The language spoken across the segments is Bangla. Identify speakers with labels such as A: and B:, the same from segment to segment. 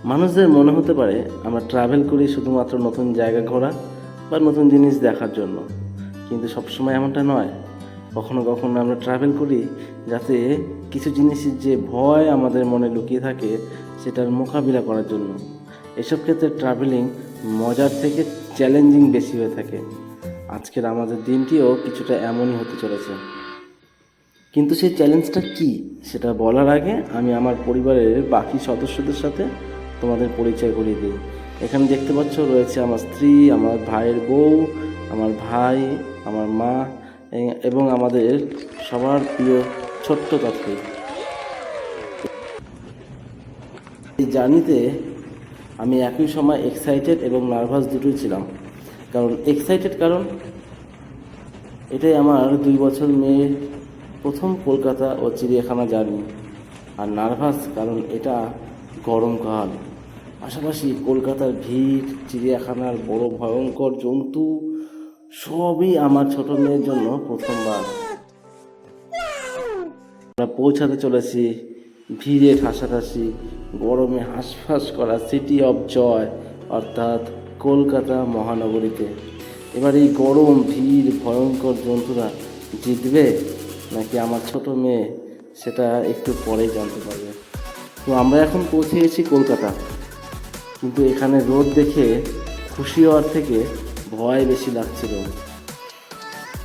A: মানুষদের মনে হতে পারে আমরা ট্রাভেল করি শুধুমাত্র নতুন জায়গা ঘোরা বা নতুন জিনিস দেখার জন্য, কিন্তু সবসময় এমনটা নয়। কখনো কখনো আমরা ট্রাভেল করি যাতে কিছু জিনিসের যে ভয় আমাদের মনে লুকিয়ে থাকে সেটার মোকাবিলা করার জন্য। এসব ক্ষেত্রে ট্রাভেলিং মজার থেকে চ্যালেঞ্জিং বেশি হয়ে থাকে। আজকের আমাদের দিনটিও কিছুটা এমনই হতে চলেছে। কিন্তু সেই চ্যালেঞ্জটা কি সেটা বলার আগে আমি আমার পরিবারের বাকি সদস্যদের সাথে তোমাদের পরিচয় করিয়ে দিই। এখানে দেখতে পাচ্ছ রয়েছে আমার স্ত্রী, আমার ভাইয়ের বউ, আমার ভাই, আমার মা এবং আমাদের সবার প্রিয় ছোট্ট কাঠি। এই জার্নিতে আমি একই সময় এক্সাইটেড এবং নার্ভাস দুটোই ছিলাম। এক্সাইটেড কারণ এটাই আমার 2 বছর মেয়ের প্রথম কলকাতা ও চিড়িয়াখানা জার্নি, আর নার্ভাস কারণ এটা গরমকাল, পাশাপাশি কলকাতার ভিড়, চিড়িয়াখানার বড় ভয়ঙ্কর জন্তু, সবই আমার ছোট মেয়ের জন্য প্রথমবার। আমরা পৌঁছাতে চলেছি ভিড়ে ঠাসাঠাসি, গরমে হাঁসফাঁস করা সিটি অফ জয় অর্থাৎ কলকাতা মহানগরীতে। এবার এই গরম, ভিড়, ভয়ঙ্কর জন্তুরা জিতবে নাকি আমার ছোট মেয়ে, সেটা একটু পরেই জানতে পারবে। তো আমরা এখন পৌঁছে গেছি কলকাতা, কিন্তু এখানে রোদ দেখে খুশি হওয়ার থেকে ভয় বেশি লাগছিল।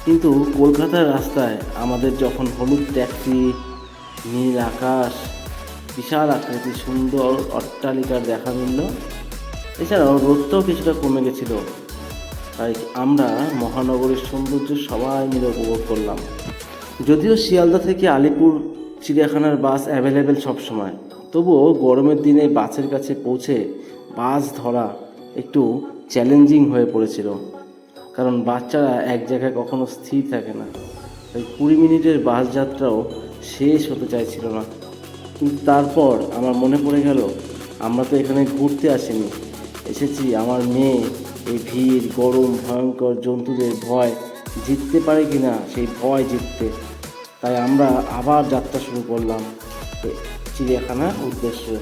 A: কিন্তু কলকাতার রাস্তায় আমাদের যখন হলুদ ট্যাক্সি, নীল আকাশ, বিশাল আকৃতি সুন্দর অট্টালিকার দেখা মিলল, এছাড়াও রোদটাও কিছুটা কমে গেছিল, তাই আমরা মহানগরীর সৌন্দর্য সবাই মিলে উপভোগ করলাম। যদিও শিয়ালদা থেকে আলিপুর চিড়িয়াখানার বাস অ্যাভেলেবেল সবসময়, তবুও গরমের দিনে বাসের কাছে পৌঁছে বাস ধরা একটু চ্যালেঞ্জিং হয়ে পড়েছিল, কারণ বাচ্চারা এক জায়গায় কখনো স্থির থাকে না। তাই 20 মিনিটের বাস যাত্রাও শেষ হতে চাইছিল না। কিন্তু তারপর আমার মনে পড়ে গেল, আমরা তো এখানে ঘুরতে আসিনি, এসেছি আমার মেয়ে এই ভিড়, গরম, ভয়ঙ্কর জন্তুদের ভয় জিততে পারে কি না সেই ভয় জিততে। তাই আমরা আবার যাত্রা শুরু করলাম চিড়িয়াখানার উদ্দেশ্যে।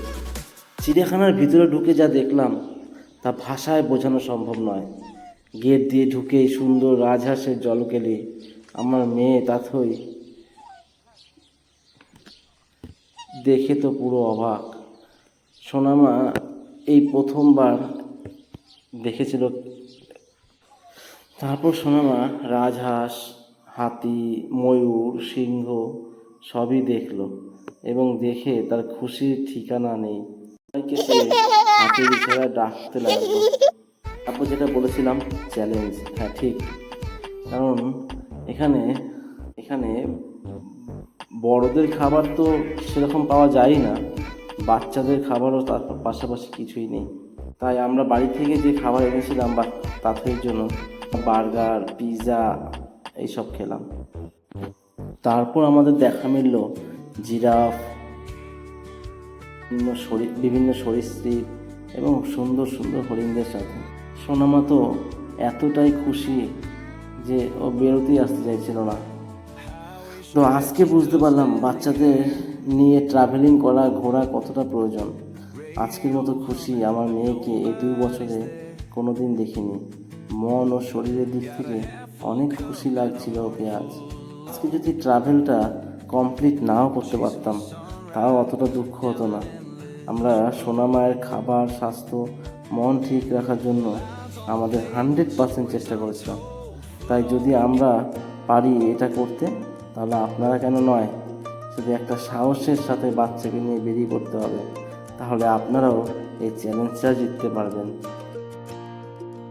A: চিড়িয়াখানার ভিতরে ঢুকে যা দেখলাম তা ভাষায় বোঝানো সম্ভব নয়। গেট দিয়ে ঢুকেই সুন্দর রাজহাঁসের জলকেলি, আমার মেয়ে তাথই দেখে তো পুরো অবাক। সোনামা এই প্রথমবার দেখেছিল। তারপর সোনামা রাজহাঁস, হাতি, ময়ূর, সিংহ সবই দেখলো এবং দেখে তার খুশির ঠিকানা নেই। সবাইকে সে হাতির ইশারায় ডাকতে লাগলো। তারপর যেটা বলেছিলাম চ্যালেঞ্জ, হ্যাঁ ঠিক, কারণ এখানে এখানে বড়দের খাবার তো সেরকম পাওয়া যায় না, বাচ্চাদের খাবারও তার পাশাপাশি কিছুই নেই। তাই আমরা বাড়ি থেকে যে খাবার এনেছিলাম বা তাদের জন্য বার্গার, পিৎজা এইসব খেলাম। তারপর আমাদের দেখা মিলল জিরাফ, বিভিন্ন সরীসৃপ এবং সুন্দর সুন্দর হরিণদের সাথে। সোনামা তো এতটাই খুশি যে ও বেরোতেই আসতে চাইছিল না। তো আজকে বুঝতে পারলাম বাচ্চাদের নিয়ে ট্রাভেলিং করা, ঘোরা কতটা প্রয়োজন। আজকের মতো খুশি আমার মেয়েকে এই 2 বছরে কোনো দিন দেখিনি। মন ও শরীরের দিক থেকে অনেক খুশি লাগছিল ওকে আজকে যদি ট্রাভেলটা কমপ্লিট নাও করতে পারতাম তাও অতটা দুঃখ হতো না। আমরা সোনামায়ের খাবার, স্বাস্থ্য, মন ঠিক রাখার জন্য আমাদের 100% চেষ্টা করেছিলাম। তাই যদি আমরা পারি এটা করতে, তাহলে আপনারা কেন নয়? শুধু একটা সাহসের সাথে বাচ্চাকে নিয়ে বেরিয়ে পড়তে হবে, তাহলে আপনারাও এই চ্যালেঞ্জটা জিততে পারবেন।